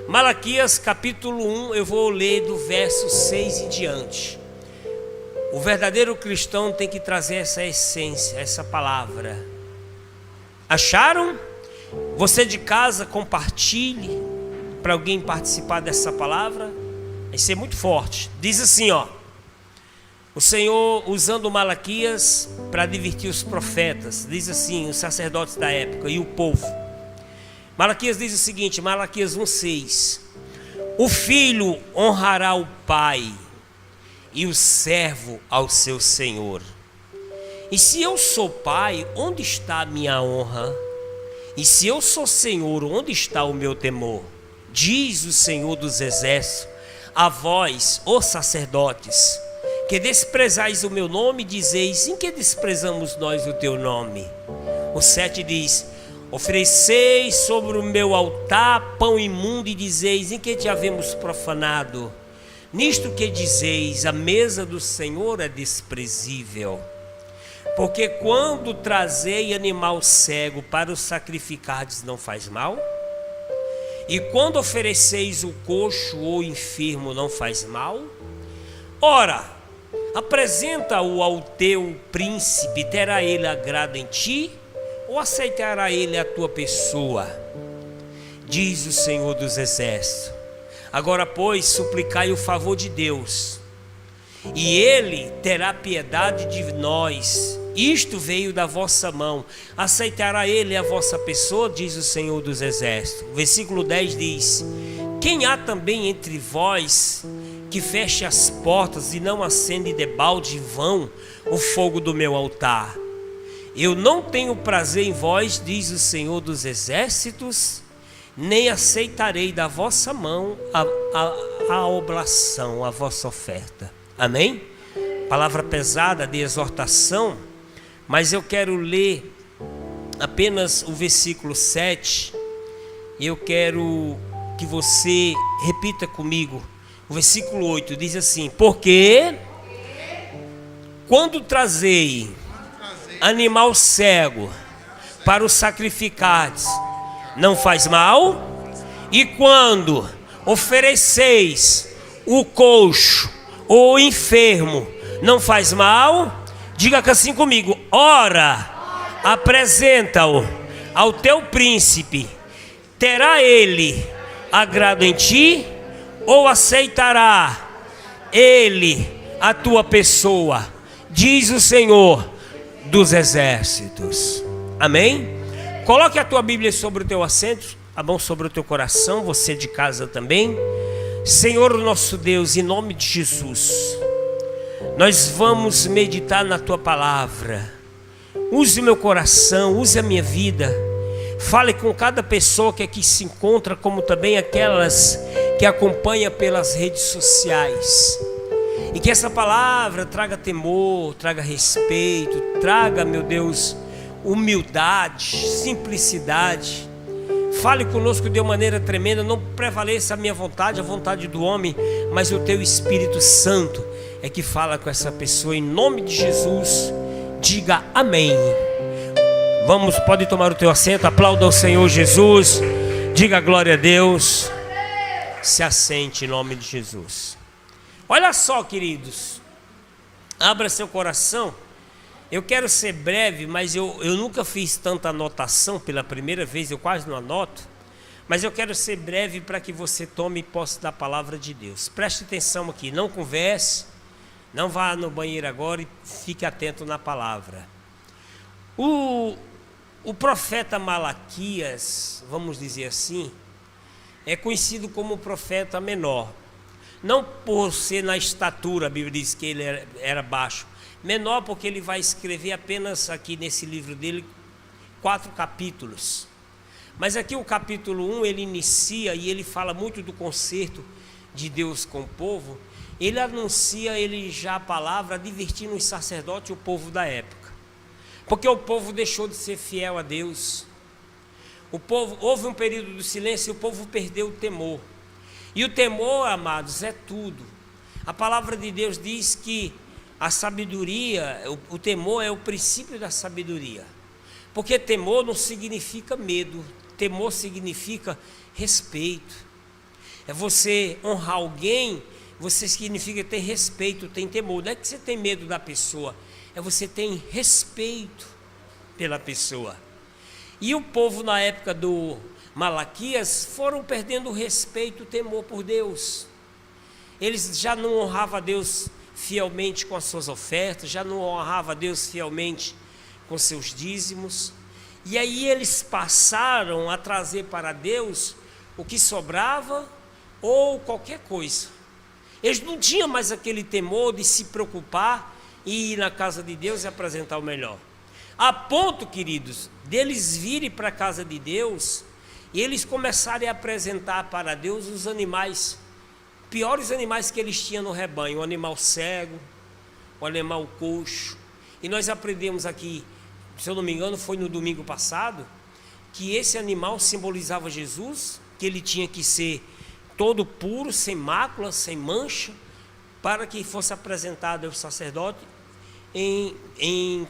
Malaquias capítulo 1, eu vou ler do verso 6 em diante. O verdadeiro cristão tem que trazer essa essência, essa palavra. Acharam? Você de casa, compartilhe para alguém participar dessa palavra. Vai ser muito forte. Diz assim, ó: o Senhor usando Malaquias para advertir os profetas. Diz assim, os sacerdotes da época e o povo. Malaquias diz o seguinte, Malaquias 1,6: o filho honrará o pai e o servo ao seu senhor. E se eu sou pai, onde está a minha honra? E se eu sou senhor, onde está o meu temor? Diz o Senhor dos exércitos a vós, ó sacerdotes, que desprezais o meu nome, dizeis: em que desprezamos nós o teu nome? O 7 diz: ofereceis sobre o meu altar pão imundo e dizeis: em que te havemos profanado? Nisto que dizeis, a mesa do Senhor é desprezível. Porque quando trazei animal cego para o sacrificardes, não faz mal? E quando ofereceis o coxo ou enfermo, não faz mal? Ora, apresenta-o ao teu príncipe, terá ele agrado em ti? Ou aceitará ele a tua pessoa? Diz o Senhor dos exércitos. Agora, pois, suplicai o favor de Deus, e ele terá piedade de nós. Isto veio da vossa mão. Aceitará ele a vossa pessoa? Diz o Senhor dos exércitos. O versículo 10 diz: quem há também entre vós que feche as portas e não acende debalde em vão o fogo do meu altar? Eu não tenho prazer em vós, diz o Senhor dos exércitos, nem aceitarei da vossa mão a oblação, a vossa oferta. Amém? Palavra pesada de exortação, mas eu quero ler apenas o versículo 7, e eu quero que você repita comigo. O versículo 8 diz assim: porque quando trazei animal cego para o sacrificardes, não faz mal? E quando ofereceis o coxo ou o enfermo, não faz mal? Diga assim comigo: ora, apresenta-o ao teu príncipe, terá ele agrado em ti? Ou aceitará ele a tua pessoa? Diz o Senhor dos exércitos. Amém? Coloque a tua Bíblia sobre o teu assento, a mão sobre o teu coração, você de casa também. Senhor nosso Deus, em nome de Jesus, nós vamos meditar na tua palavra. Use o meu coração, use a minha vida. Fale com cada pessoa que aqui se encontra, como também aquelas que acompanham pelas redes sociais. E que essa palavra traga temor, traga respeito, traga, meu Deus, humildade, simplicidade. Fale conosco de uma maneira tremenda. Não prevaleça a minha vontade, a vontade do homem, mas o teu Espírito Santo é que fala com essa pessoa. Em nome de Jesus, diga amém. Vamos, pode tomar o teu assento, aplauda ao Senhor Jesus, diga glória a Deus. Se assente em nome de Jesus. Olha só, queridos, abra seu coração. Eu quero ser breve, mas eu nunca fiz tanta anotação. Pela primeira vez eu quase não anoto, mas eu quero ser breve para que você tome posse da palavra de Deus. Preste atenção aqui, não converse, não vá no banheiro agora e fique atento na palavra. O profeta Malaquias, vamos dizer assim, é conhecido como o profeta menor. Não por ser na estatura, a Bíblia diz que ele era baixo. Menor porque ele vai escrever apenas aqui nesse livro dele 4 capítulos. Mas aqui o capítulo 1 ele inicia e ele fala muito do conserto de Deus com o povo. Ele anuncia já a palavra advertindo os sacerdotes e o povo da época. Porque o povo deixou de ser fiel a Deus. Houve um período de silêncio e o povo perdeu o temor. E o temor, amados, é tudo. A palavra de Deus diz que a sabedoria, o temor é o princípio da sabedoria. Porque temor não significa medo. temor significa respeito. É você honrar alguém, você significa ter respeito, tem temor. Não é que você tem medo da pessoa, é você tem respeito pela pessoa. E o povo na época do Malaquias foram perdendo o respeito, o temor por Deus. Eles já não honravam a Deus fielmente com as suas ofertas, já não honravam a Deus fielmente com seus dízimos. E aí eles passaram a trazer para Deus o que sobrava ou qualquer coisa. Eles não tinham mais aquele temor de se preocupar e ir na casa de Deus e apresentar o melhor. A ponto, queridos, deles virem para a casa de Deus e eles começarem a apresentar para Deus os animais, piores animais que eles tinham no rebanho, o animal cego, o animal coxo. E nós aprendemos aqui, se eu não me engano, foi no domingo passado, que esse animal simbolizava Jesus, que ele tinha que ser todo puro, sem mácula, sem mancha, para que fosse apresentado ao sacerdote em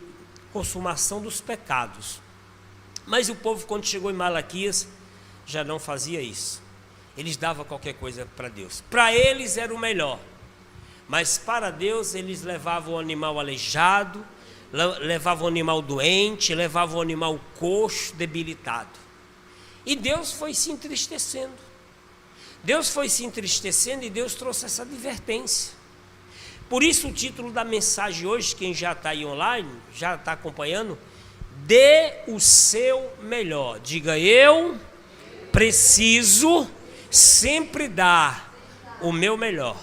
consumação dos pecados. Mas o povo, quando chegou em Malaquias, já não fazia isso. Eles davam qualquer coisa para Deus. Para eles era o melhor, mas para Deus eles levavam o animal aleijado, levavam o animal doente, levavam o animal coxo, debilitado. E Deus foi se entristecendo. Deus foi se entristecendo e Deus trouxe essa advertência. Por isso o título da mensagem hoje, quem já está aí online, já está acompanhando, dê o seu melhor. Diga, eu preciso sempre dar o meu melhor.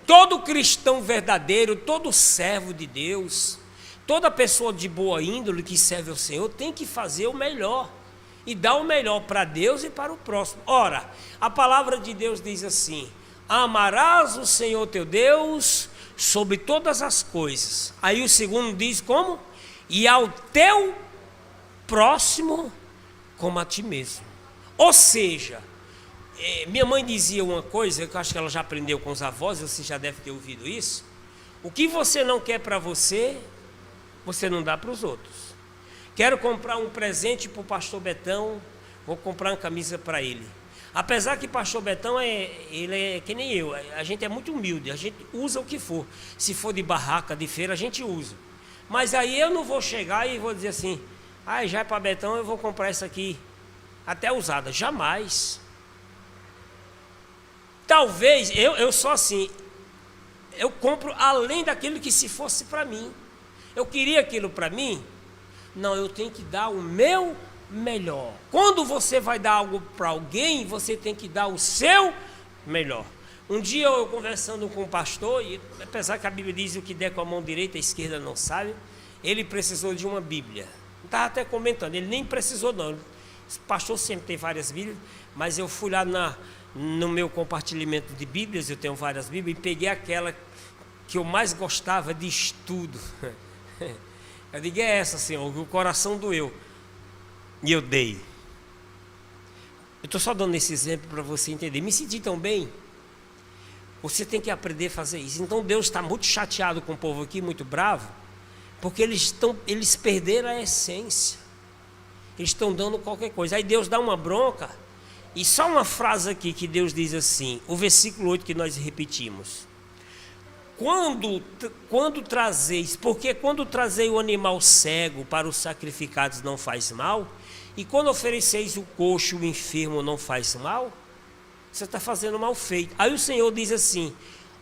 Todo cristão verdadeiro, todo servo de Deus, toda pessoa de boa índole que serve ao Senhor tem que fazer o melhor e dar o melhor para Deus e para o próximo. Ora, a palavra de Deus diz assim: amarás o Senhor teu Deus sobre todas as coisas. Aí o segundo diz como? E ao teu próximo como a ti mesmo. Ou seja, minha mãe dizia uma coisa, que eu acho que ela já aprendeu com os avós, você já deve ter ouvido isso: o que você não quer para você, você não dá para os outros. Quero comprar um presente para o pastor Betão, vou comprar uma camisa para ele. Apesar que pastor Betão ele é que nem eu, a gente é muito humilde, a gente usa o que for. Se for de barraca, de feira, a gente usa. Mas aí eu não vou chegar e vou dizer assim: já é para Betão, eu vou comprar essa aqui, até usada. Jamais. Talvez, eu sou assim, eu compro além daquilo que se fosse para mim. Eu queria aquilo para mim, não, eu tenho que dar o meu melhor. Quando você vai dar algo para alguém, você tem que dar o seu melhor. Um dia eu conversando com um pastor, e apesar que a Bíblia diz o que der com a mão direita, a esquerda não sabe, ele precisou de uma Bíblia. Estava até comentando, ele nem precisou não. O pastor sempre tem várias Bíblias, mas eu fui lá no meu compartilhamento de Bíblias, eu tenho várias Bíblias, e peguei aquela que eu mais gostava de estudo. Eu digo, é essa, Senhor, o coração doeu. E eu dei. Eu estou só dando esse exemplo para você entender. Me senti tão bem. Você tem que aprender a fazer isso. Então Deus está muito chateado com o povo aqui, muito bravo, porque eles perderam a essência. Eles estão dando qualquer coisa. Aí Deus dá uma bronca. E só uma frase aqui que Deus diz assim, o versículo 8 que nós repetimos: Quando trazeis, porque quando trazei o animal cego para os sacrificados não faz mal, e quando ofereceis o coxo, o enfermo não faz mal, você está fazendo mal feito. Aí o Senhor diz assim: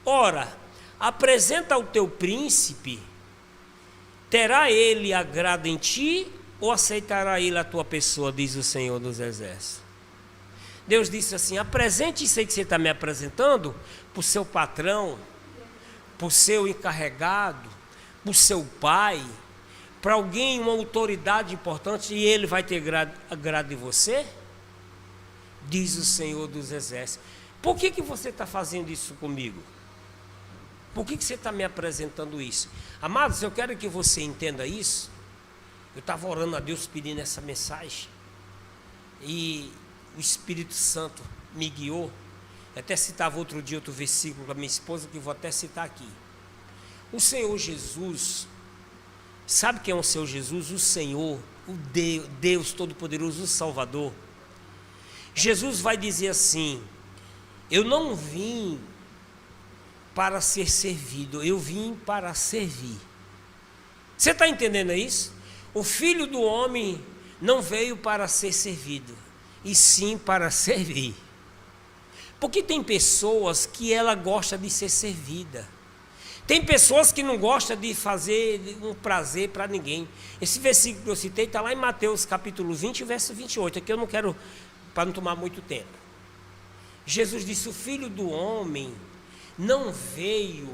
ora, apresenta ao teu príncipe, terá ele agrado em ti, ou aceitará ele a tua pessoa, diz o Senhor dos Exércitos. Deus disse assim: apresente isso aí que você está me apresentando para o seu patrão, para o seu encarregado, para o seu pai, para alguém, uma autoridade importante, e ele vai ter agrado de você? Diz o Senhor dos Exércitos. Por que você está fazendo isso comigo? Por que você está me apresentando isso? Amados, eu quero que você entenda isso. Eu estava orando a Deus pedindo essa mensagem, e o Espírito Santo me guiou. Eu até citava outro dia outro versículo para minha esposa, que eu vou até citar aqui. O Senhor Jesus, sabe quem é o Senhor Jesus? O Senhor, o Deus Todo-Poderoso, o Salvador. Jesus vai dizer assim: eu não vim para ser servido, eu vim para servir. Você está entendendo isso? O Filho do Homem não veio para ser servido, e sim para servir. Porque tem pessoas que ela gosta de ser servida. Tem pessoas que não gostam de fazer um prazer para ninguém. Esse versículo que eu citei está lá em Mateus capítulo 20, verso 28. Aqui eu não quero, para não tomar muito tempo. Jesus disse: o Filho do Homem não veio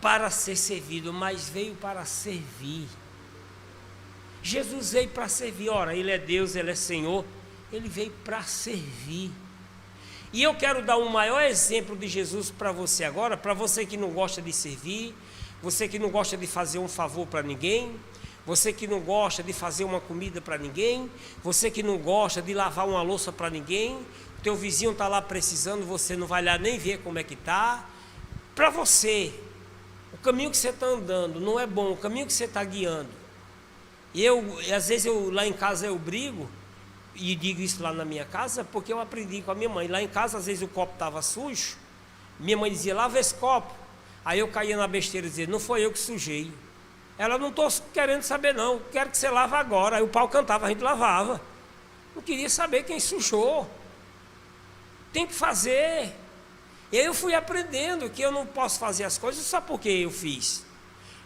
para ser servido, mas veio para servir. Jesus veio para servir. Ora, Ele é Deus, Ele é Senhor. Ele veio para servir. E eu quero dar um maior exemplo de Jesus para você agora, para você que não gosta de servir, você que não gosta de fazer um favor para ninguém, você que não gosta de fazer uma comida para ninguém, você que não gosta de lavar uma louça para ninguém, teu vizinho está lá precisando, você não vai lá nem ver como é que está. Para você, o caminho que você está andando não é bom, o caminho que você está guiando. E às vezes lá em casa eu brigo, e digo isso lá na minha casa, porque eu aprendi com a minha mãe. Lá em casa, às vezes o copo estava sujo, minha mãe dizia: lava esse copo. Aí eu caía na besteira e dizia: não foi eu que sujei. Ela: não estou querendo saber não, quero que você lave agora. Aí o pau cantava, a gente lavava. Não queria saber quem sujou. Tem que fazer. E aí eu fui aprendendo que eu não posso fazer as coisas só porque eu fiz.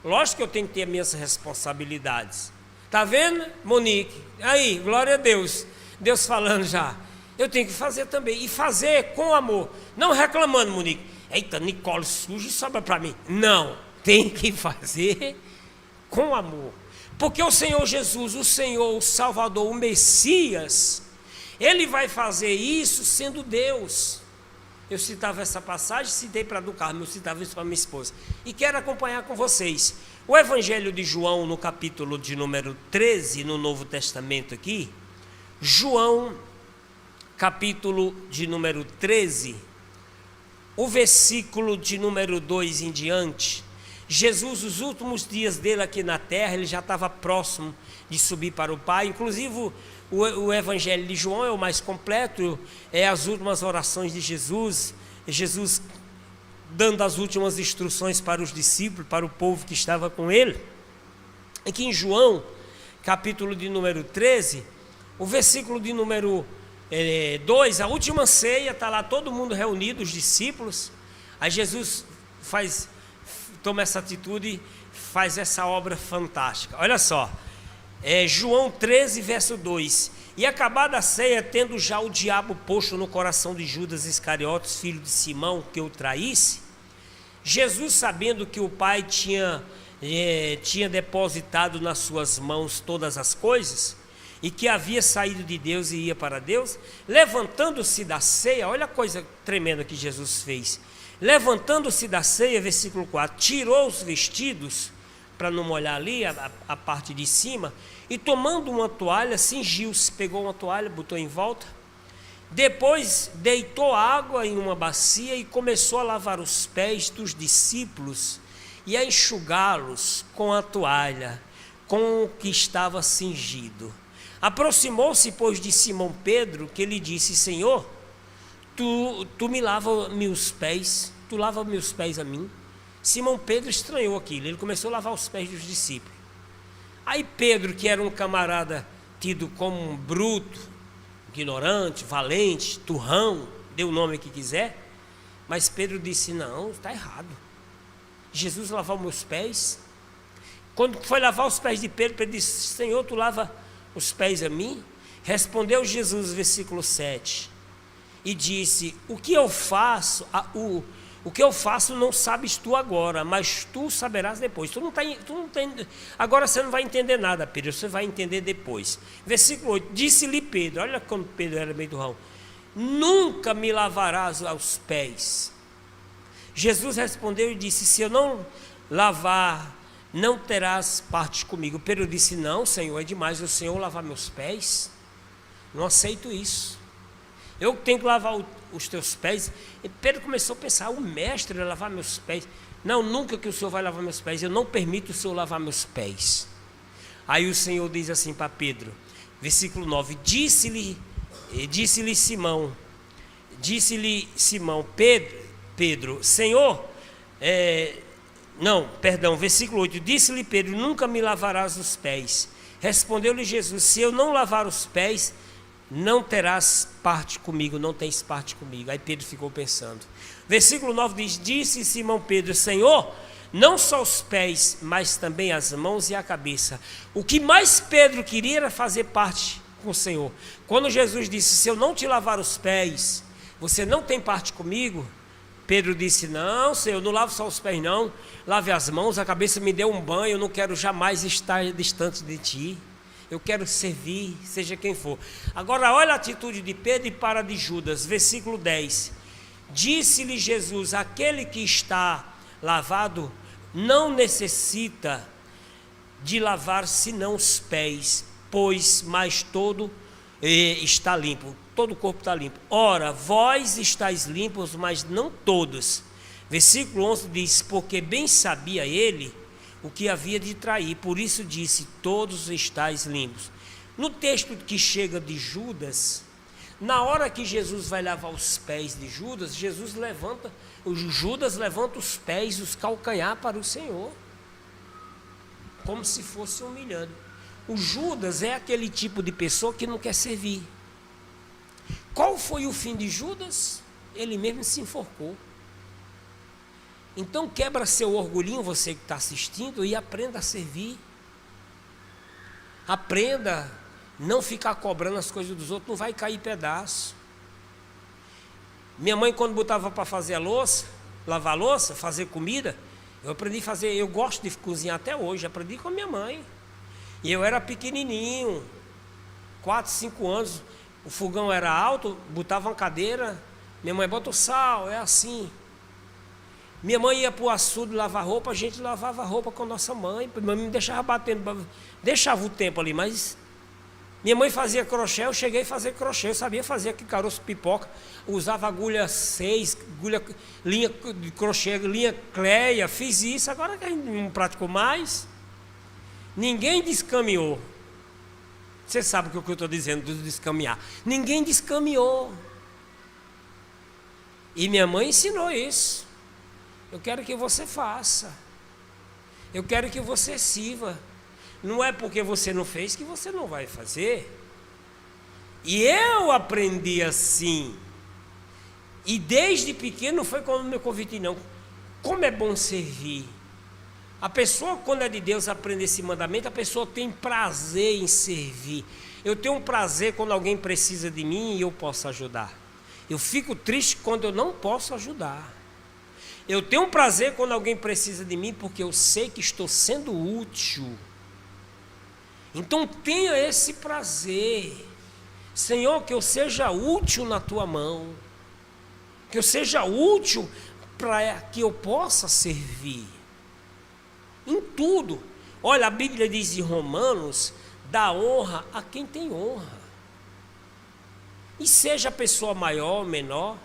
Lógico que eu tenho que ter minhas responsabilidades. Tá vendo, Monique? Aí, glória a Deus. Deus falando já. Eu tenho que fazer também. E fazer com amor. Não reclamando, Monique. Eita, Nicole, sujo e sobra para mim. Não, tem que fazer com amor. Porque o Senhor Jesus, o Senhor, o Salvador, o Messias, Ele vai fazer isso sendo Deus. Eu citava essa passagem, citei para do Carmo, eu citava isso para minha esposa. E quero acompanhar com vocês. O Evangelho de João, no capítulo de número 13, no Novo Testamento aqui. João, capítulo de número 13, o versículo de número 2 em diante. Jesus, os últimos dias dele aqui na terra, ele já estava próximo de subir para o Pai. Inclusive, o Evangelho de João é o mais completo, é as últimas orações de Jesus. Jesus dando as últimas instruções para os discípulos, para o povo que estava com ele. Aqui em João, capítulo de número 13, o versículo de número 2, a última ceia, está lá todo mundo reunido, os discípulos. Aí Jesus toma essa atitude, faz essa obra fantástica. Olha só, João 13, verso 2: e acabada a ceia, tendo já o diabo posto no coração de Judas Iscariotes, filho de Simão, que o traísse, Jesus, sabendo que o Pai tinha depositado nas suas mãos todas as coisas, e que havia saído de Deus e ia para Deus, levantando-se da ceia, olha a coisa tremenda que Jesus fez, levantando-se da ceia, versículo 4, tirou os vestidos, para não molhar ali a parte de cima, e tomando uma toalha, cingiu-se, pegou uma toalha, botou em volta, depois deitou água em uma bacia e começou a lavar os pés dos discípulos e a enxugá-los com a toalha com que estava cingido. Aproximou-se, pois, de Simão Pedro, que lhe disse: Senhor, tu me lava meus pés, tu lava meus pés a mim? Simão Pedro estranhou aquilo, ele começou a lavar os pés dos discípulos. Aí Pedro, que era um camarada tido como um bruto, ignorante, valente, turrão, dê o nome que quiser, mas Pedro disse: não, está errado. Jesus lavou meus pés. Quando foi lavar os pés de Pedro, Pedro disse: Senhor, tu lava os pés a mim? Respondeu Jesus, versículo 7, e disse: o que eu faço não sabes tu agora, mas tu saberás depois. Agora você não vai entender nada, Pedro, você vai entender depois. Versículo 8, disse-lhe Pedro, olha como Pedro era meio durrão: nunca me lavarás aos pés. Jesus respondeu e disse: se eu não lavar, não terás parte comigo. Pedro disse: não, Senhor, é demais o Senhor lavar meus pés, não aceito isso, eu tenho que lavar os teus pés. E Pedro começou a pensar: o mestre vai lavar meus pés? Não, nunca que o Senhor vai lavar meus pés, eu não permito o Senhor lavar meus pés. Aí o Senhor diz assim para Pedro, versículo 9, disse-lhe E disse-lhe Simão, Pedro, Senhor, versículo 8, disse-lhe Pedro, nunca me lavarás os pés. Respondeu-lhe Jesus, se eu não lavar os pés, não terás parte comigo, não tens parte comigo. Aí Pedro ficou pensando. Versículo 9 diz, disse Simão Pedro, Senhor, não só os pés, mas também as mãos e a cabeça. O que mais Pedro queria era fazer parte com o Senhor. Quando Jesus disse, se eu não te lavar os pés, você não tem parte comigo? Pedro disse, não, Senhor, não lavo só os pés não, lave as mãos, a cabeça, me dê um banho, eu não quero jamais estar distante de ti. Eu quero servir, seja quem for. Agora olha a atitude de Pedro e para de Judas, versículo 10. Disse-lhe Jesus, aquele que está lavado não necessita de lavar senão os pés, pois mais todo está limpo, todo o corpo está limpo. Ora, vós estáis limpos, mas não todos. Versículo 11 diz, porque bem sabia ele o que havia de trair, por isso disse, todos estáis limpos. No texto que chega de Judas, na hora que Jesus vai lavar os pés de Judas, Judas levanta os pés, os calcanhar para o Senhor, como se fosse humilhando. O Judas é aquele tipo de pessoa que não quer servir. Qual foi o fim de Judas? Ele mesmo se enforcou. Então quebra seu orgulhinho, você que está assistindo, e aprenda a servir. Aprenda a não ficar cobrando as coisas dos outros, não vai cair pedaço. Minha mãe, quando botava para fazer a louça, lavar a louça, fazer comida, eu aprendi a fazer, eu gosto de cozinhar até hoje, aprendi com a minha mãe. E eu era pequenininho, 4, 5 anos, o fogão era alto, botava uma cadeira, minha mãe bota o sal, é assim. Minha mãe ia para o açude lavar roupa, a gente lavava roupa com a nossa mãe. Minha mãe me deixava batendo, deixava o tempo ali, mas minha mãe fazia crochê, eu cheguei a fazer crochê, eu sabia fazer aqui caroço pipoca, usava agulha 6, linha de crochê, linha cleia, fiz isso, agora que a gente não praticou mais. Ninguém descaminhou. Você sabe o que eu estou dizendo do descaminhar. Ninguém descaminhou. E minha mãe ensinou isso. Eu quero que você faça. Eu quero que você sirva. Não é porque você não fez que você não vai fazer. E eu aprendi assim. E desde pequeno não foi quando me convidei, não. Como é bom servir. A pessoa, quando é de Deus, aprende esse mandamento, a pessoa tem prazer em servir. Eu tenho um prazer quando alguém precisa de mim e eu posso ajudar. Eu fico triste quando eu não posso ajudar. Eu tenho um prazer quando alguém precisa de mim, porque eu sei que estou sendo útil. Então tenha esse prazer. Senhor, que eu seja útil na tua mão. Que eu seja útil para que eu possa servir. Em tudo. Olha, a Bíblia diz em Romanos, dá honra a quem tem honra. E seja a pessoa maior ou menor.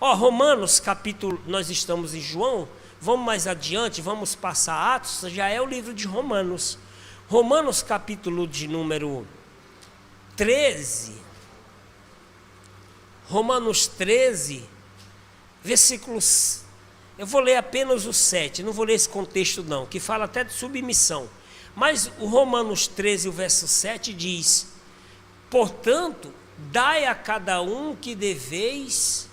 Romanos capítulo, nós estamos em João, vamos mais adiante, vamos passar Atos, já é o livro de Romanos. Romanos capítulo de número 13. Romanos 13, versículos, eu vou ler apenas o 7, não vou ler esse contexto não, que fala até de submissão. Mas o Romanos 13, o verso 7 diz, portanto, dai a cada um que deveis,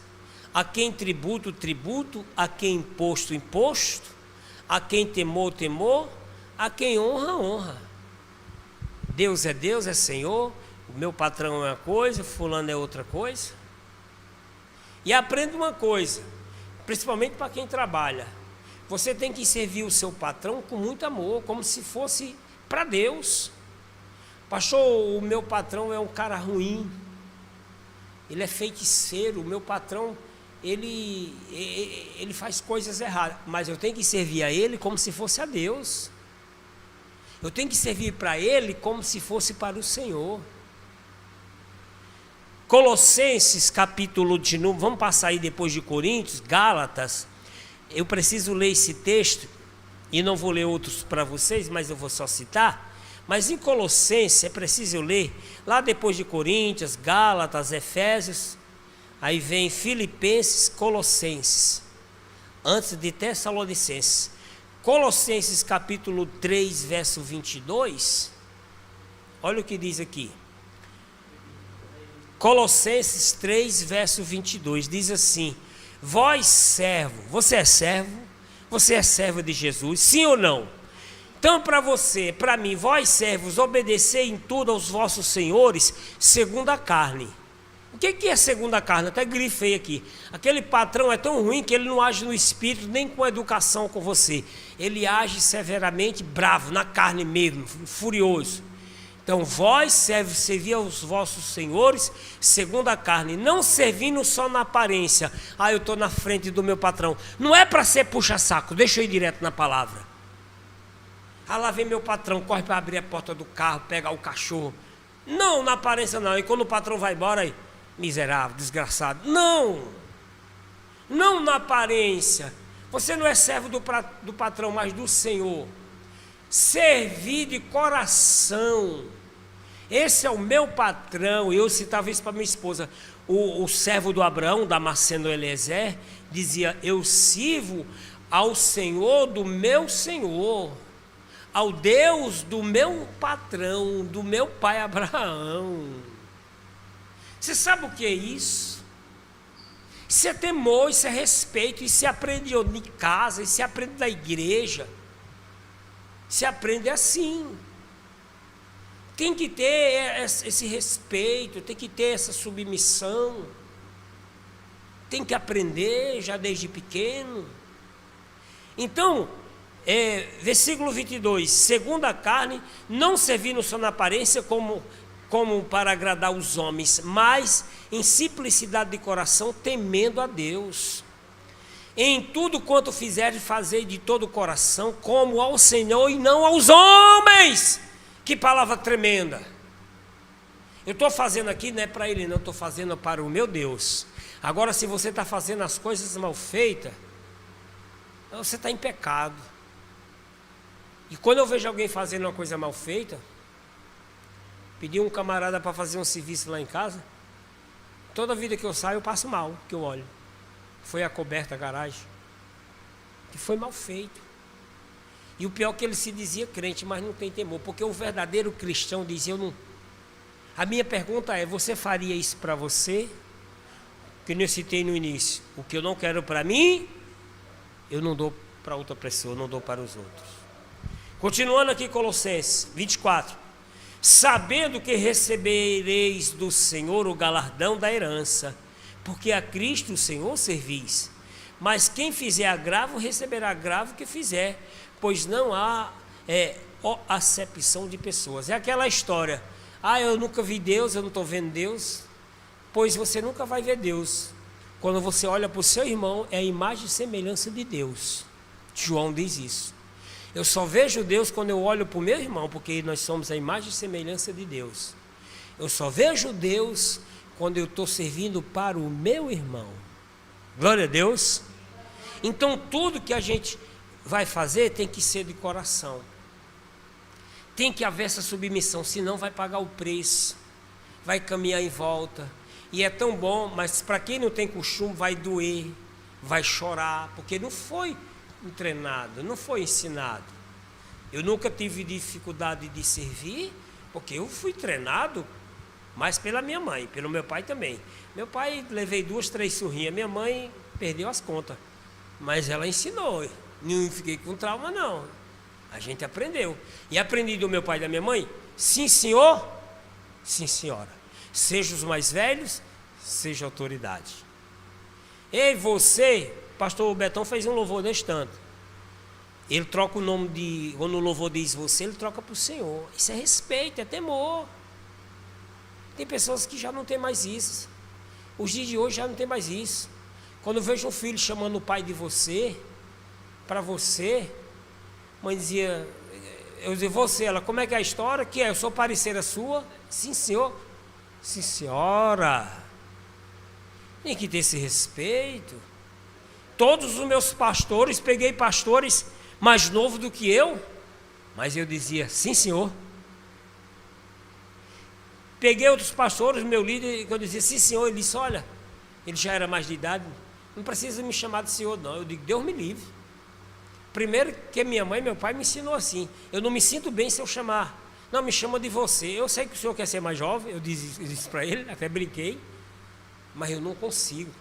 a quem tributo, tributo, a quem imposto, imposto, a quem temor, temor, a quem honra, honra. Deus, é Senhor, o meu patrão é uma coisa, fulano é outra coisa. E aprenda uma coisa, principalmente para quem trabalha, você tem que servir o seu patrão com muito amor, como se fosse para Deus. Pastor, o meu patrão é um cara ruim, ele é feiticeiro, o meu patrão, ele faz coisas erradas, mas eu tenho que servir a ele como se fosse a Deus. Eu tenho que servir para ele como se fosse para o Senhor. Colossenses capítulo de número, vamos passar aí depois de Coríntios, Gálatas. Eu preciso ler esse texto e não vou ler outros para vocês, mas eu vou só citar, Mas em Colossenses, é preciso eu ler, lá depois de Coríntios, Gálatas, Efésios, aí vem Filipenses, Colossenses, antes de Tessalonicenses. Colossenses capítulo 3, verso 22, olha o que diz aqui. Colossenses 3, verso 22, diz assim: vós servo, você é servo de Jesus, sim ou não? Então para você, para mim, vós servos, obedecei em tudo aos vossos senhores, segundo a carne. O que é segundo a carne? Até grifei aqui. Aquele patrão é tão ruim que ele não age no espírito, nem com educação com você. Ele age severamente, bravo, na carne mesmo, furioso. Então vós servos, servi aos vossos senhores segundo a carne, não servindo só na aparência. Eu estou na frente do meu patrão. Não é para ser puxa-saco, deixa eu ir direto na palavra. Lá vem meu patrão, corre para abrir a porta do carro, pegar o cachorro. Não, na aparência não. E quando o patrão vai embora, aí, miserável, desgraçado. Não na aparência. Você não é servo do patrão, mas do Senhor. Servir de coração. Esse é o meu patrão. Eu citava isso para minha esposa. O servo do Abraão, Damasceno Eliezer, dizia: eu sirvo ao Senhor do meu Senhor, ao Deus do meu patrão, do meu pai Abraão. Você sabe o que é isso? Isso é temor, isso é respeito, isso se aprende em casa, isso se aprende na igreja. Se aprende assim. Tem que ter esse respeito, tem que ter essa submissão. Tem que aprender já desde pequeno. Então, versículo 22, segundo a carne, não servindo só na aparência como para agradar os homens, mas em simplicidade de coração, temendo a Deus. Em tudo quanto fizerem, fazei de todo o coração, como ao Senhor e não aos homens. Que palavra tremenda. Eu estou fazendo aqui, não é para ele não, estou fazendo para o meu Deus. Agora, se você está fazendo as coisas mal feitas, você está em pecado. E quando eu vejo alguém fazendo uma coisa mal feita, pedi um camarada para fazer um serviço lá em casa, toda vida que eu saio eu passo mal, que eu olho. Foi a coberta, a garagem, que foi mal feito. E o pior é que ele se dizia crente, mas não tem temor, porque o verdadeiro cristão dizia: eu não. A minha pergunta é: você faria isso para você? Que eu citei no início, o que eu não quero para mim, eu não dou para outra pessoa, eu não dou para os outros. Continuando aqui, Colossenses 24: sabendo que recebereis do Senhor o galardão da herança, porque a Cristo o Senhor servis. Mas quem fizer agravo, receberá agravo que fizer, pois não há acepção de pessoas. É aquela história: eu nunca vi Deus, eu não estou vendo Deus. Pois você nunca vai ver Deus. Quando você olha para o seu irmão, é a imagem e semelhança de Deus. João diz isso. Eu só vejo Deus quando eu olho para o meu irmão, porque nós somos a imagem e semelhança de Deus. Eu só vejo Deus quando eu estou servindo para o meu irmão. Glória a Deus. Então tudo que a gente vai fazer tem que ser de coração. Tem que haver essa submissão, senão vai pagar o preço, vai caminhar em volta. E é tão bom, mas para quem não tem costume vai doer, vai chorar, porque não foi treinado, não foi ensinado. Eu nunca tive dificuldade de servir, porque eu fui treinado mais pela minha mãe, pelo meu pai também. Meu pai, levei 2, 3 surrinhas, minha mãe perdeu as contas, mas ela ensinou. Não fiquei com trauma não, a gente aprendeu. E aprendi do meu pai e da minha mãe: sim senhor, sim senhora. Seja os mais velhos, seja a autoridade. Ei, você, pastor Betão fez um louvor desse tanto. Ele troca o nome de, quando o louvor diz você, ele troca para o Senhor. Isso é respeito, é temor. Tem pessoas que já não tem mais isso. Os dias de hoje já não tem mais isso. Quando eu vejo um filho chamando o pai de você, para você, mãe dizia, eu dizia você, ela, como é que é a história? Que é, eu sou parceira sua? Sim, senhor. Sim, senhora. Tem que ter esse respeito. Todos os meus pastores, peguei pastores mais novos do que eu, mas eu dizia, sim senhor, Peguei outros pastores, meu líder, quando eu dizia, sim senhor, ele disse, olha, ele já era mais de idade, não precisa me chamar de senhor não. Eu digo, Deus me livre. Primeiro que minha mãe e meu pai me ensinou assim, eu não me sinto bem se eu chamar, não, me chama de você. Eu sei que o senhor quer ser mais jovem, eu disse para ele, até brinquei, mas eu não consigo.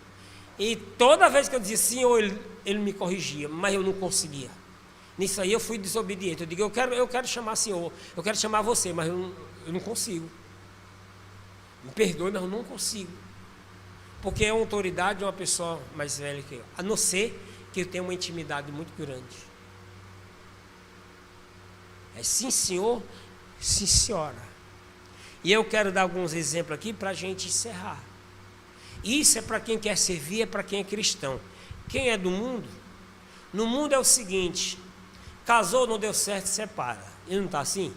E toda vez que eu dizia senhor, ele me corrigia, mas eu não conseguia. Nisso aí eu fui desobediente. Eu digo, eu quero chamar senhor, eu quero chamar você, mas eu não consigo. Me perdoe, mas eu não consigo. Porque é uma autoridade de uma pessoa mais velha que eu. A não ser que eu tenha uma intimidade muito grande. É sim senhor, sim senhora. E eu quero dar alguns exemplos aqui para a gente encerrar. Isso é para quem quer servir, é para quem é cristão. Quem é do mundo? No mundo é o seguinte, casou, não deu certo, separa. E não está assim?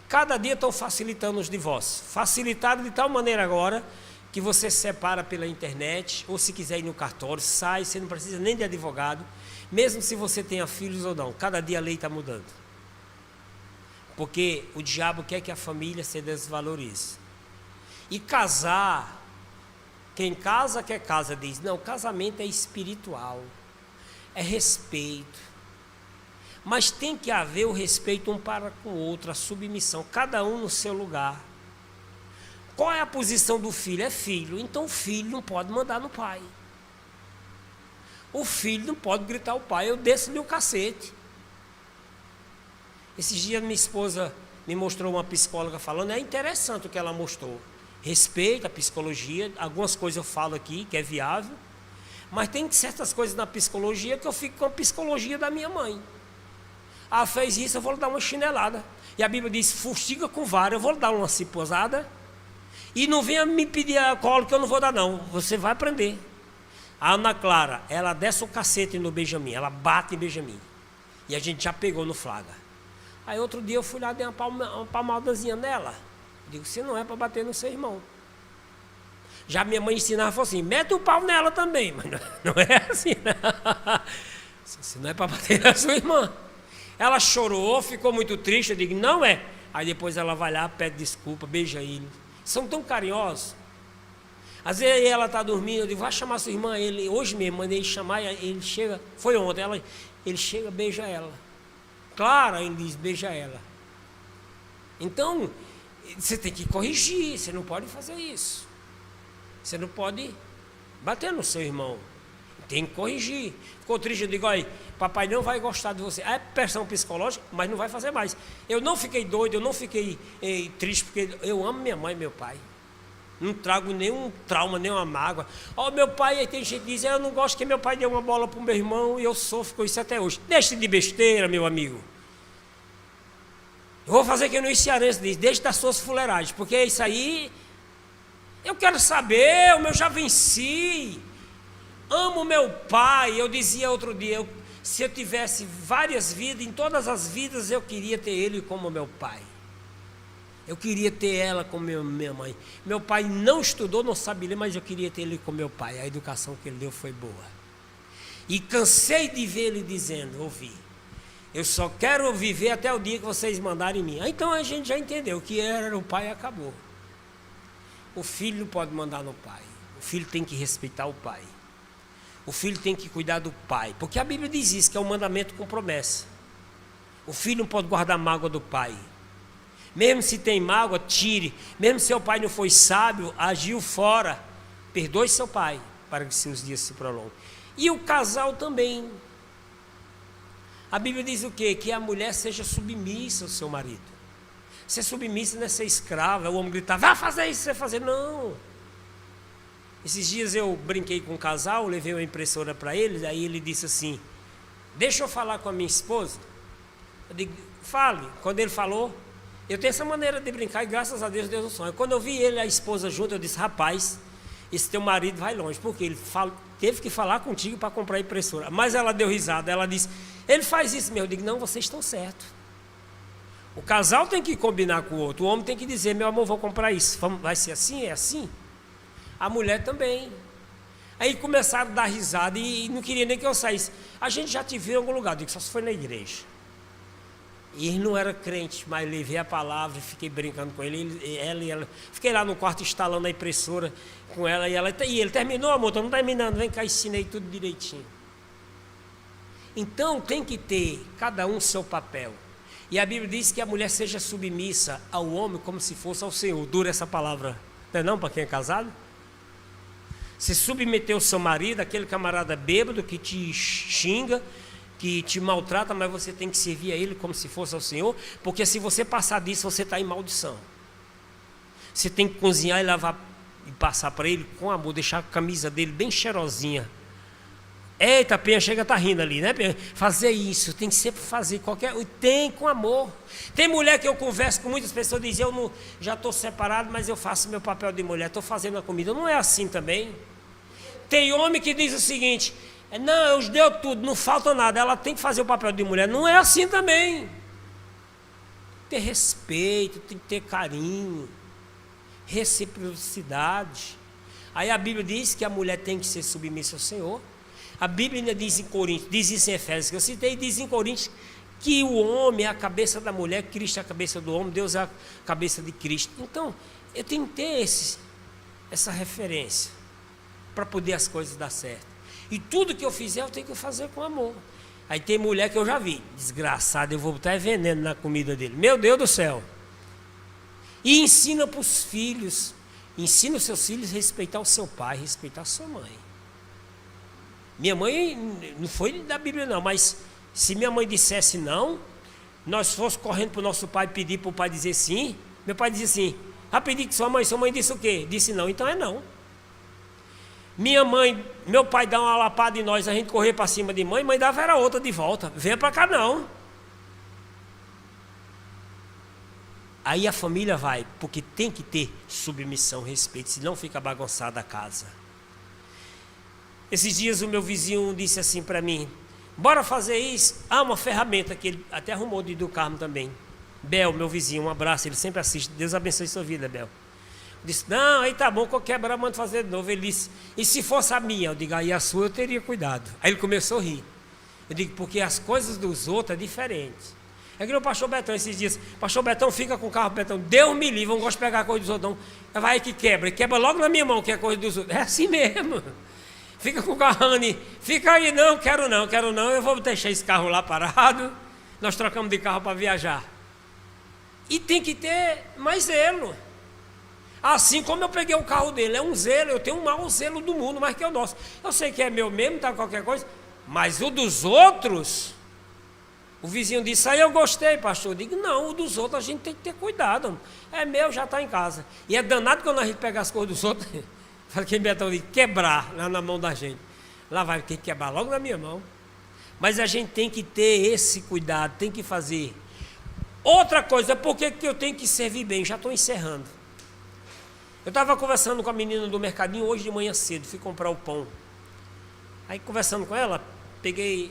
Cada dia estão facilitando os divórcios. Facilitado de tal maneira agora que você separa pela internet, ou se quiser ir no cartório, sai, você não precisa nem de advogado, mesmo se você tenha filhos ou não. Cada dia a lei está mudando. Porque o diabo quer que a família se desvalorize. E casar, quem casa quer casa, diz, não, casamento é espiritual, é respeito. Mas tem que haver o respeito um para com o outro, a submissão, cada um no seu lugar. Qual é a posição do filho? É filho, então o filho não pode mandar no pai. O filho não pode gritar ao pai, eu desço-lhe o cacete. Esses dias minha esposa me mostrou uma psicóloga falando, é interessante o que ela mostrou. Respeito a psicologia, algumas coisas eu falo aqui que é viável, mas tem certas coisas na psicologia que eu fico com a psicologia da minha mãe. Ah, fez isso, eu vou lhe dar uma chinelada. E a Bíblia diz, fustiga com vara, eu vou lhe dar uma ciposada. E não venha me pedir a cola que eu não vou dar não, você vai aprender. A Ana Clara, ela desce o cacete no Benjamin, ela bate em Benjamin. E a gente já pegou no flagra. Aí outro dia eu fui lá, dei uma palmadazinha nela. Digo, você não é para bater no seu irmão. Já minha mãe ensinava, falou assim, mete o pau nela também. Mas não é assim, não. Você não é para bater na sua irmã. Ela chorou, ficou muito triste, eu digo, não é. Aí depois ela vai lá, pede desculpa, beija ele. São tão carinhosos. Às vezes ela está dormindo, eu digo, vai chamar sua irmã. Ele, hoje mesmo, mandei ele chamar, ele chega, foi ontem, ele chega, beija ela. Claro, ele diz, beija ela. Então, você tem que corrigir, você não pode fazer isso. Você não pode bater no seu irmão. Tem que corrigir. Ficou triste, eu digo, olha, papai não vai gostar de você. É pressão psicológica, mas não vai fazer mais. Eu não fiquei doido, eu não fiquei triste, porque eu amo minha mãe e meu pai. Não trago nenhum trauma, nenhuma mágoa. Ó, meu pai, aí tem gente que diz, eu não gosto que meu pai deu uma bola para o meu irmão e eu sofro com isso até hoje. Deixe de besteira, meu amigo. Eu vou fazer que nem os cearenses dizem, deixe das suas fuleiragens, porque isso aí, eu quero saber, eu já venci. Amo meu pai. Eu dizia outro dia, se eu tivesse várias vidas, em todas as vidas eu queria ter ele como meu pai. Eu queria ter ela como minha mãe. Meu pai não estudou, não sabe ler, mas eu queria ter ele como meu pai. A educação que ele deu foi boa. E cansei de ver ele dizendo, ouvi, eu só quero viver até o dia que vocês mandarem em mim. Então a gente já entendeu que era o pai e acabou. O filho não pode mandar no pai. O filho tem que respeitar o pai. O filho tem que cuidar do pai. Porque a Bíblia diz isso, que é um mandamento com promessa. O filho não pode guardar mágoa do pai. Mesmo se tem mágoa, tire. Mesmo se seu pai não foi sábio, agiu fora. Perdoe seu pai, para que seus dias se prolonguem. E o casal também. A Bíblia diz o quê? Que a mulher seja submissa ao seu marido. Ser submissa não é ser escrava. O homem gritar, vai fazer isso, você fazer. Não. Esses dias eu brinquei com um casal, levei uma impressora para ele, aí ele disse assim, deixa eu falar com a minha esposa. Eu digo, fale. Quando ele falou, eu tenho essa maneira de brincar e graças a Deus, Deus não sonha. Quando eu vi ele e a esposa junto, eu disse, rapaz, esse teu marido vai longe, porque ele teve que falar contigo para comprar a impressora. Mas ela deu risada, ela disse, ele faz isso mesmo. Eu digo, não, vocês estão certos. O casal tem que combinar com o outro, o homem tem que dizer, meu amor, vou comprar isso, vai ser assim, é assim? A mulher também. Aí começaram a dar risada e não queria nem que eu saísse. A gente já te viu em algum lugar, eu digo, só se foi na igreja. E ele não era crente, mas levei a palavra e fiquei brincando com ele. Ela. Fiquei lá no quarto instalando a impressora com ela. E ele terminou, amor, estou não terminando. Vem cá, ensinei tudo direitinho. Então tem que ter cada um seu papel. E a Bíblia diz que a mulher seja submissa ao homem como se fosse ao Senhor. Dura essa palavra, não é não, para quem é casado? Se submeter ao seu marido, aquele camarada bêbado que te xinga, que te maltrata, mas você tem que servir a ele como se fosse ao Senhor, porque se você passar disso, você está em maldição. Você tem que cozinhar e lavar e passar para ele com amor, deixar a camisa dele bem cheirosinha. Eita, Penha, chega, tá rindo ali, né, Penha? Fazer isso, tem que sempre fazer tem com amor. Tem mulher que eu converso com muitas pessoas, dizem, eu não, já estou separado, mas eu faço meu papel de mulher, estou fazendo a comida. Não é assim também. Tem homem que diz o seguinte, não, eu deu tudo, não falta nada, ela tem que fazer o papel de mulher. Não é assim também. Tem que ter respeito, tem que ter carinho, reciprocidade. Aí a Bíblia diz que a mulher tem que ser submissa ao Senhor. A Bíblia ainda diz em Coríntios, diz isso em Efésios, que eu citei, diz em Coríntios que o homem é a cabeça da mulher, Cristo é a cabeça do homem, Deus é a cabeça de Cristo. Então, eu tenho que ter essa referência para poder as coisas dar certo. E tudo que eu fizer, eu tenho que fazer com amor. Aí tem mulher que eu já vi, desgraçada, eu vou botar veneno na comida dele. Meu Deus do céu. E ensina para os filhos, ensina os seus filhos a respeitar o seu pai, respeitar a sua mãe. Minha mãe, não foi da Bíblia não, mas se minha mãe dissesse não, nós fosse correndo para o nosso pai pedir para o pai dizer sim, meu pai dizia assim, pedir que sua mãe disse o quê? Disse não, então é não. Meu pai dá uma lapada em nós, a gente correr para cima de mãe dava era outra de volta, venha para cá não. Aí a família vai, porque tem que ter submissão, respeito, senão fica bagunçada a casa. Esses dias o meu vizinho disse assim para mim, bora fazer isso? Uma ferramenta que ele até arrumou do Carmo também. Bel, meu vizinho, um abraço, ele sempre assiste, Deus abençoe sua vida, Bel. Disse, não, aí tá bom, qualquer quebrar, manda fazer de novo. Ele disse, e se fosse a minha? Eu digo, aí a sua eu teria cuidado. Aí ele começou a rir. Eu digo, porque as coisas dos outros é diferente. É que o pastor Betão esses dias, pastor Betão fica com o carro, Betão, Deus me livre, não gosto de pegar a coisa dos outros não. Vai que quebra, quebra logo na minha mão que é coisa dos outros. É assim mesmo. Fica com o carro, fica aí, não, quero não, eu vou deixar esse carro lá parado, nós trocamos de carro para viajar. E tem que ter mais zelo. Assim como eu peguei o carro dele, é um zelo, eu tenho um mau zelo do mundo, mais que o nosso. Eu sei que é meu mesmo, tá qualquer coisa, mas o dos outros, o vizinho disse, aí eu gostei, pastor. Eu digo, não, o dos outros a gente tem que ter cuidado, é meu, já está em casa. E é danado quando a gente pega as coisas dos outros, fala que Betão de quebrar lá na mão da gente. Lá vai, tem que quebrar logo na minha mão. Mas a gente tem que ter esse cuidado, tem que fazer. Outra coisa, por que eu tenho que servir bem? Já estou encerrando. Eu estava conversando com a menina do mercadinho hoje de manhã cedo, fui comprar o pão. Aí conversando com ela,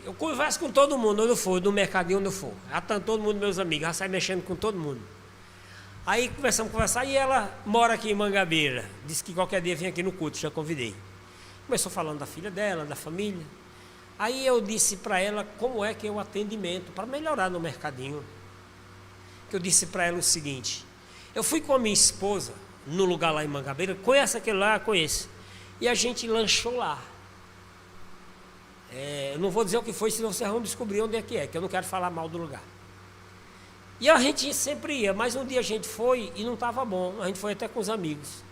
eu converso com todo mundo, onde eu for, no mercadinho onde eu for. Já estão todo mundo meus amigos, já sai mexendo com todo mundo. Aí começamos a conversar e ela mora aqui em Mangabeira. Disse que qualquer dia vem aqui no culto, já convidei. Começou falando da filha dela, da família. Aí eu disse para ela como é que é o atendimento, para melhorar no mercadinho. Eu disse para ela o seguinte, eu fui com a minha esposa no lugar lá em Mangabeira, conhece aquele lá? Conheço. E a gente lanchou lá. Eu não vou dizer o que foi, senão vocês vão descobrir onde é, que eu não quero falar mal do lugar. E a gente sempre ia, mas um dia a gente foi e não estava bom, a gente foi até com os amigos.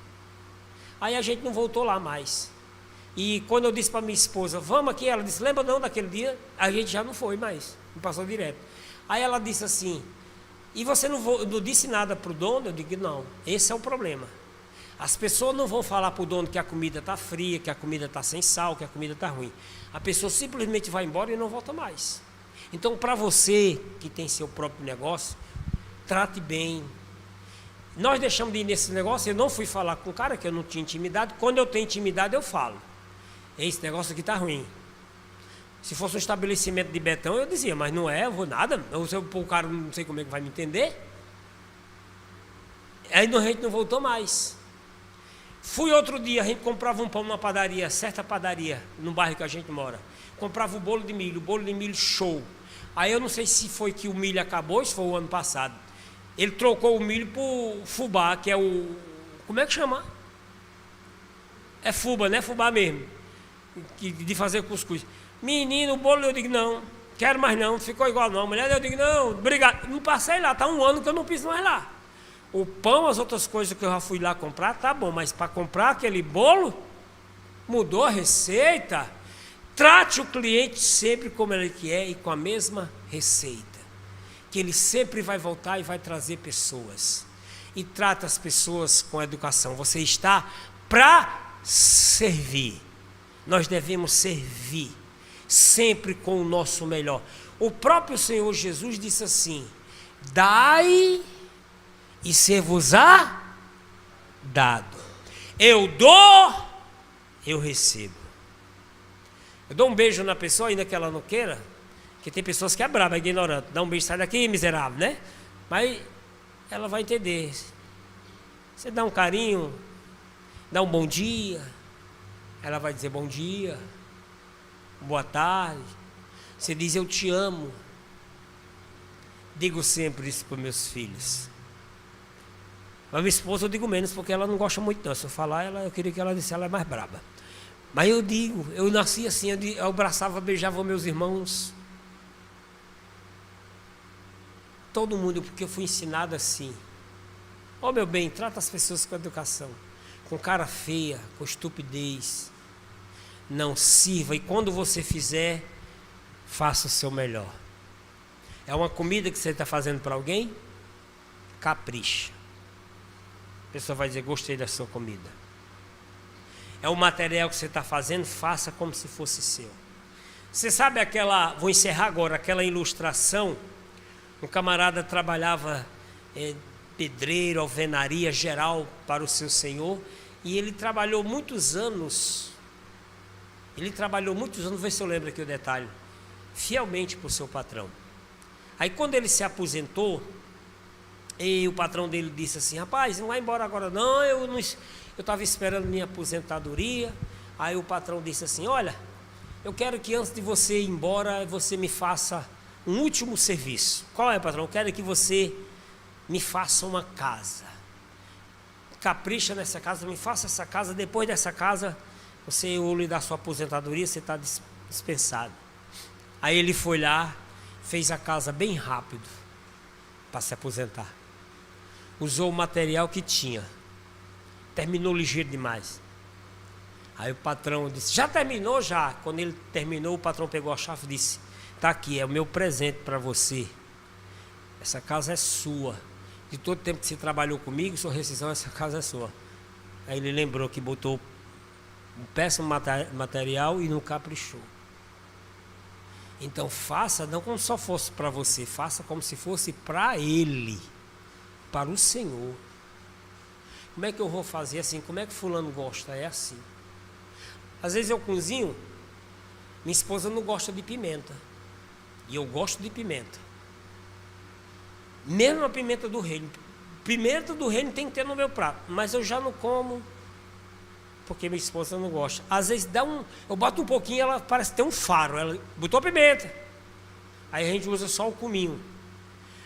Aí a gente não voltou lá mais. E quando eu disse para minha esposa, vamos aqui, ela disse, lembra não daquele dia? A gente já não foi mais, não passou direto. Aí ela disse assim, e você não disse nada para o dono? Eu digo, não, esse é o problema. As pessoas não vão falar para o dono que a comida está fria, que a comida está sem sal, que a comida está ruim. A pessoa simplesmente vai embora e não volta mais. Então, para você que tem seu próprio negócio, trate bem. Nós deixamos de ir nesse negócio, eu não fui falar com o cara, que eu não tinha intimidade. Quando eu tenho intimidade, eu falo. Esse negócio aqui está ruim. Se fosse um estabelecimento de Betão, eu dizia, mas não é, eu vou nada. O cara não sei como é que vai me entender. Aí a gente não voltou mais. Fui outro dia, a gente comprava um pão numa padaria, certa padaria, no bairro que a gente mora. Comprava o bolo de milho show. Aí eu não sei se foi que o milho acabou, isso foi o ano passado. Ele trocou o milho por fubá, que é o... Como é que chama? É fubá, né? Fubá mesmo. De fazer cuscuz. Menino, o bolo, eu digo, não, quero mais não, ficou igual não. Mulher, eu digo, não, obrigado. Não passei lá, tá um ano que eu não piso mais lá. O pão, as outras coisas que eu já fui lá comprar, tá bom, mas para comprar aquele bolo, mudou a receita. Trate o cliente sempre como ele quer e com a mesma receita. Que ele sempre vai voltar e vai trazer pessoas. E trata as pessoas com educação. Você está para servir. Nós devemos servir, sempre com o nosso melhor. O próprio Senhor Jesus disse assim: dai e ser-vos-á dado. Eu dou, eu recebo. Eu dou um beijo na pessoa, ainda que ela não queira, que tem pessoas que é brava, é ignorante. Dá um beijo, sai daqui, miserável, né? Mas ela vai entender. Você dá um carinho, dá um bom dia, ela vai dizer bom dia, boa tarde. Você diz eu te amo. Digo sempre isso para meus filhos. Para minha esposa eu digo menos, porque ela não gosta muito não. Se eu falar, eu queria que ela dissesse, ela é mais braba. Mas eu digo, eu nasci assim, eu abraçava, beijava meus irmãos. Todo mundo, porque eu fui ensinado assim. Ó meu bem, trata as pessoas com educação. Com cara feia, com estupidez. Não sirva, e quando você fizer, faça o seu melhor. É uma comida que você está fazendo para alguém? Capricha. A pessoa vai dizer, gostei da sua comida. É o material que você está fazendo, faça como se fosse seu. Você sabe aquela, vou encerrar agora, aquela ilustração, um camarada trabalhava pedreiro, alvenaria geral para o seu senhor, e ele trabalhou muitos anos, vê se eu lembro aqui o detalhe, fielmente para o seu patrão. Aí quando ele se aposentou, e o patrão dele disse assim, rapaz, não vai embora agora não, eu estava esperando minha aposentadoria. Aí o patrão disse assim, olha, eu quero que antes de você ir embora, você me faça um último serviço. Qual é, patrão? Eu quero que você me faça uma casa. Capricha nessa casa, me faça essa casa, depois dessa casa, eu lhe dar sua aposentadoria, você está dispensado. Aí ele foi lá, fez a casa bem rápido, para se aposentar. Usou o material que tinha. Terminou ligeiro demais. Aí o patrão disse, já terminou já? Quando ele terminou, o patrão pegou a chave e disse, está aqui, é o meu presente para você. Essa casa é sua. De todo o tempo que você trabalhou comigo, sua rescisão, essa casa é sua. Aí ele lembrou que botou um péssimo material e não caprichou. Então faça, não como só fosse para você, faça como se fosse para ele, para o Senhor. Como é que eu vou fazer assim? Como é que fulano gosta? É assim. Às vezes eu cozinho, minha esposa não gosta de pimenta, e eu gosto de pimenta. Mesmo a pimenta do reino. Pimenta do reino tem que ter no meu prato, mas eu já não como, porque minha esposa não gosta. Às vezes eu boto um pouquinho, ela parece ter um faro, ela botou pimenta. Aí a gente usa só o cominho.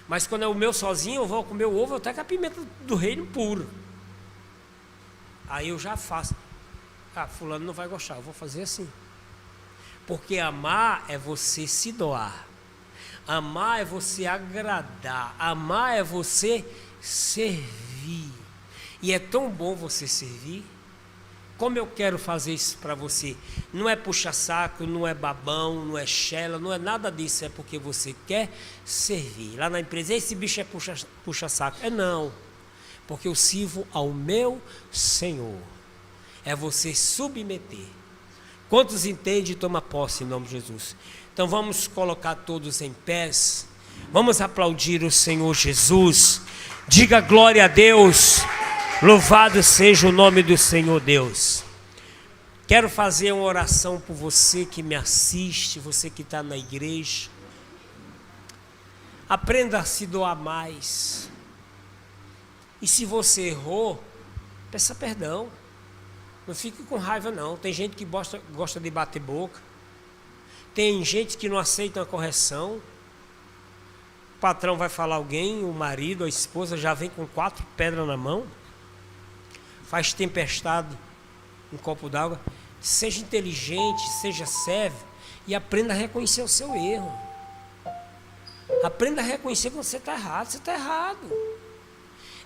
Mas quando é o meu sozinho, eu vou comer o ovo, até com a pimenta do reino puro. Aí eu já faço. Fulano não vai gostar, eu vou fazer assim. Porque amar é você se doar. Amar é você agradar. Amar é você servir. E é tão bom você servir. Como eu quero fazer isso para você? Não é puxa-saco, não é babão, não é chela, não é nada disso. É porque você quer servir. Lá na empresa, esse bicho é puxa-saco. É não. Porque eu sirvo ao meu Senhor. É você submeter. Quantos entendem e tomam posse em nome de Jesus? Então vamos colocar todos em pés. Vamos aplaudir o Senhor Jesus. Diga glória a Deus. Louvado seja o nome do Senhor Deus. Quero fazer uma oração por você que me assiste, você que está na igreja. Aprenda a se doar mais. E se você errou, peça perdão. Não fique com raiva não. Tem gente que gosta de bater boca. Tem gente que não aceita uma correção. patrão vai falar alguém, o marido, a esposa já vem com 4 pedras na mão, faz tempestade um copo d'água. Seja inteligente, seja servo e aprenda a reconhecer o seu erro. Aprenda a reconhecer quando você está errado. Você está errado.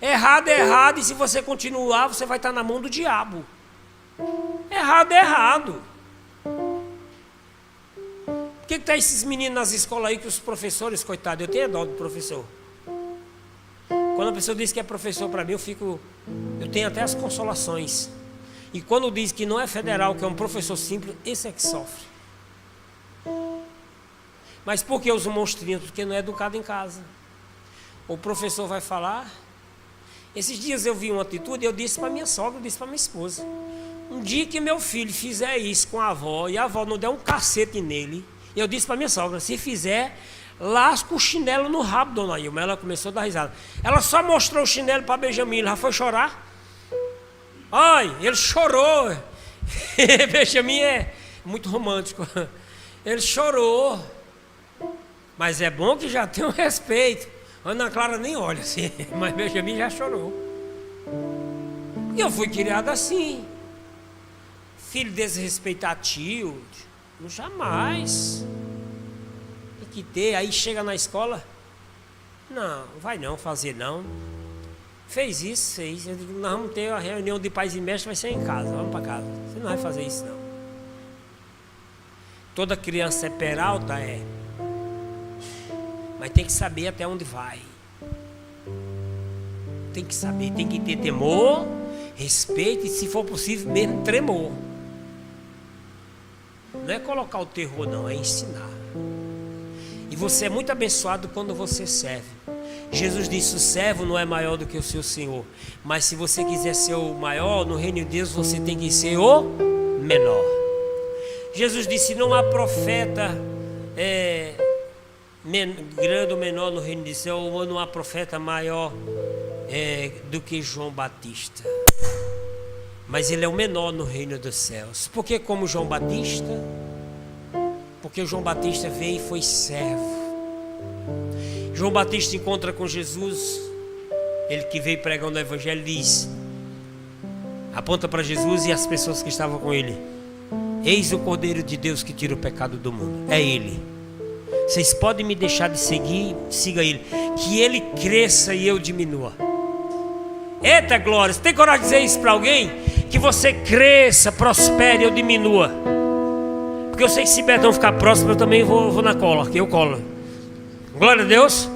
Errado é errado, e se você continuar, você vai estar na mão do diabo. Errado é errado. Por que está esses meninos nas escolas aí que os professores, coitados, eu tenho dó do professor. Quando a pessoa diz que é professor para mim, eu tenho até as consolações. E quando diz que não é federal, que é um professor simples, esse é que sofre. Mas por que os monstrinhos? Porque não é educado em casa. O professor vai falar. Esses dias eu vi uma atitude, eu disse para minha sogra, eu disse para minha esposa. Um dia que meu filho fizer isso com a avó, e a avó não der um cacete nele, eu disse para minha sogra, se fizer, lasca o chinelo no rabo, dona Ilma. Ela começou a dar risada. Ela só mostrou o chinelo para Benjamin, ele já foi chorar. Ai, ele chorou. Benjamin é muito romântico. Ele chorou. Mas é bom que já tem um respeito. Ana Clara nem olha assim, mas Benjamin já chorou. E eu fui criado assim. Filho desrespeitativo, jamais. Tem que ter, aí chega na escola. Não, vai não fazer não. Fez isso, fez. Eu digo, nós vamos ter a reunião de pais e mestres, vai ser em casa, vamos para casa. Você não vai fazer isso não. Toda criança é peralta, é. Mas tem que saber até onde vai. Tem que saber, tem que ter temor, respeito e, se for possível, mesmo tremor. Não é colocar o terror, não, é ensinar. E você é muito abençoado quando você serve. Jesus disse: o servo não é maior do que o seu Senhor. Mas se você quiser ser o maior, no reino de Deus você tem que ser o menor. Jesus disse: não há profeta grande ou menor no reino de céu, ou não há profeta maior do que João Batista. Mas ele é o menor no reino dos céus. Por que como João Batista? Porque João Batista veio e foi servo. João Batista encontra com Jesus, ele que veio pregando o evangelho, diz, aponta para Jesus e as pessoas que estavam com ele: eis o Cordeiro de Deus que tira o pecado do mundo. É ele. Vocês podem me deixar de seguir, siga ele, que ele cresça e eu diminua. Eita glória, você tem coragem de dizer isso para alguém? Que você cresça, prospere e eu diminua. Porque eu sei que se Betão ficar próximo, eu também vou na cola, que eu colo. Glória a Deus.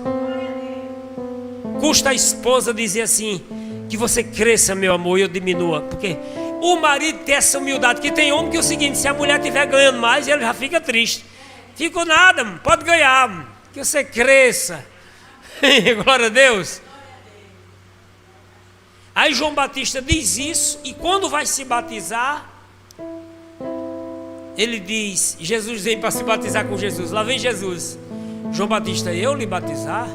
Custa a esposa dizer assim: que você cresça, meu amor, e eu diminua. Porque o marido tem essa humildade. Que tem homem que é o seguinte: se a mulher estiver ganhando mais, ele já fica triste. Fico nada, pode ganhar, que você cresça. Glória a Deus. Aí João Batista diz isso, e quando vai se batizar, ele diz, Jesus vem para se batizar com Jesus. Lá vem Jesus. João Batista: eu lhe batizar?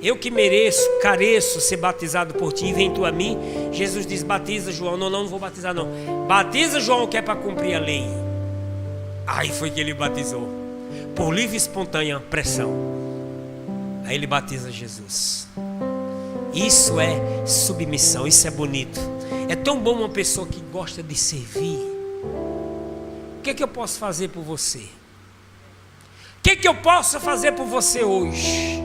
Eu que mereço, careço ser batizado por ti, vem tu a mim? Jesus diz: batiza João. Não vou batizar não. Batiza João, que é para cumprir a lei. Aí foi que ele batizou, por livre e espontânea pressão. Aí ele batiza Jesus. Isso é submissão, isso é bonito. É tão bom uma pessoa que gosta de servir. O que é que eu posso fazer por você? O que é que eu posso fazer por você hoje?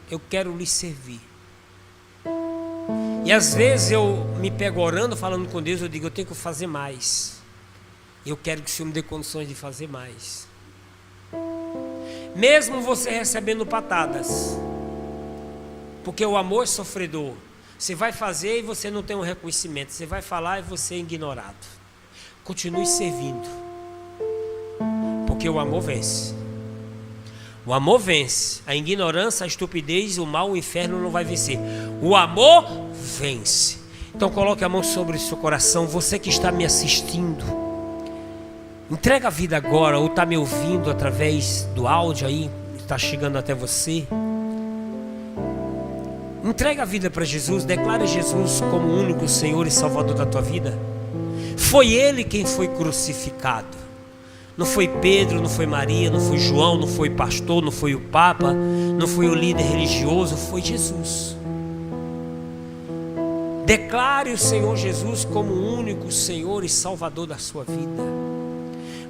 Eu quero lhe servir. E às vezes eu me pego orando, falando com Deus, eu digo: eu tenho que fazer mais. Eu quero que o Senhor me dê condições de fazer mais. Mesmo você recebendo patadas, porque o amor é sofredor. Você vai fazer e você não tem um reconhecimento. Você vai falar e você é ignorado. Continue servindo, porque o amor vence. O amor vence. A ignorância, a estupidez, o mal, o inferno não vai vencer. O amor vence. Então coloque a mão sobre o seu coração. Você que está me assistindo, entrega a vida agora, ou está me ouvindo através do áudio aí, está chegando até você. Entrega a vida para Jesus. Declara Jesus como o único Senhor e Salvador da tua vida. Foi Ele quem foi crucificado. Não foi Pedro, não foi Maria, não foi João, não foi pastor, não foi o Papa, não foi o líder religioso, foi Jesus. Declare o Senhor Jesus como o único Senhor e Salvador da sua vida.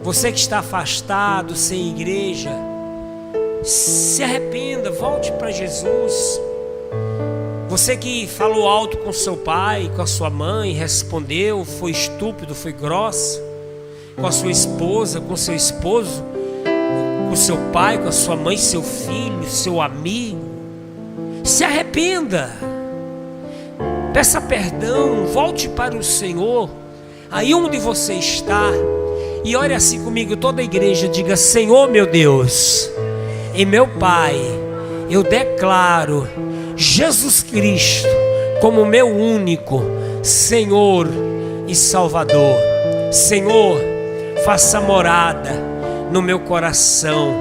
Você que está afastado, sem igreja, se arrependa, volte para Jesus. Você que falou alto com seu pai, com a sua mãe, respondeu, foi estúpido, foi grossa, com a sua esposa, com seu esposo, com seu pai, com a sua mãe, seu filho, seu amigo, se arrependa, peça perdão, volte para o Senhor, aí onde você está, e ore assim comigo, toda a igreja, diga: Senhor meu Deus e meu Pai, eu declaro Jesus Cristo como meu único Senhor e Salvador. Senhor, faça morada no meu coração,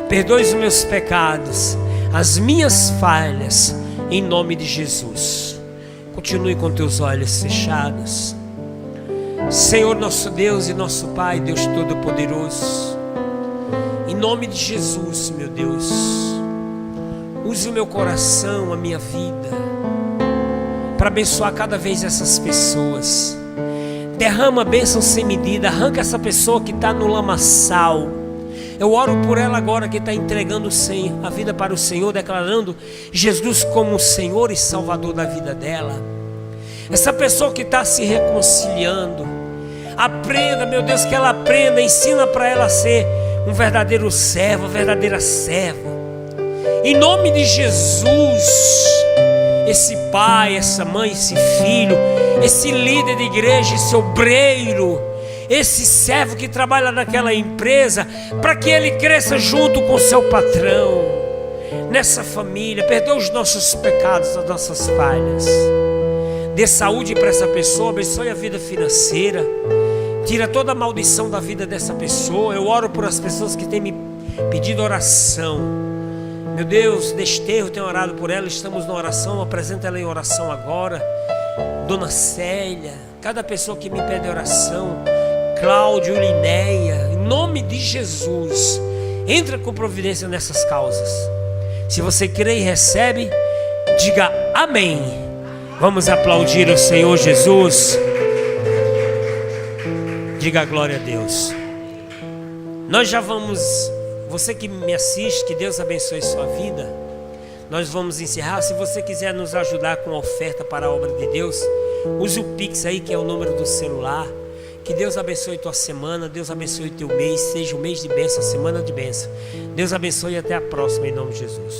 perdoe os meus pecados, as minhas falhas, em nome de Jesus. Continue com teus olhos fechados. Senhor nosso Deus e nosso Pai, Deus Todo-Poderoso, em nome de Jesus, meu Deus, use o meu coração, a minha vida, para abençoar cada vez essas pessoas. Derrama bênção sem medida, arranca essa pessoa que está no lamaçal. Eu oro por ela agora que está entregando a vida para o Senhor, declarando Jesus como o Senhor e Salvador da vida dela. Essa pessoa que está se reconciliando, aprenda, meu Deus, que ela aprenda, ensina para ela a ser um verdadeiro servo, uma verdadeira serva. Em nome de Jesus, esse pai, essa mãe, esse filho, esse líder de igreja, esse obreiro, esse servo que trabalha naquela empresa, para que ele cresça junto com seu patrão, nessa família, perdoa os nossos pecados, as nossas falhas, dê saúde para essa pessoa, abençoe a vida financeira, tira toda a maldição da vida dessa pessoa. Eu oro por as pessoas que têm me pedido oração. Meu Deus, Desterro tem orado por ela, estamos na oração, apresenta ela em oração agora. Dona Célia, cada pessoa que me pede oração, Cláudio, Linéia, em nome de Jesus, entra com providência nessas causas. Se você crê e recebe, diga amém. Vamos aplaudir o Senhor Jesus. Diga glória a Deus. Nós já vamos, você que me assiste, que Deus abençoe sua vida. Nós vamos encerrar. Se você quiser nos ajudar com a oferta para a obra de Deus, use o Pix aí, que é o número do celular. Que Deus abençoe tua semana, Deus abençoe teu mês, seja um mês de bênção, semana de bênção. Deus abençoe e até a próxima, em nome de Jesus.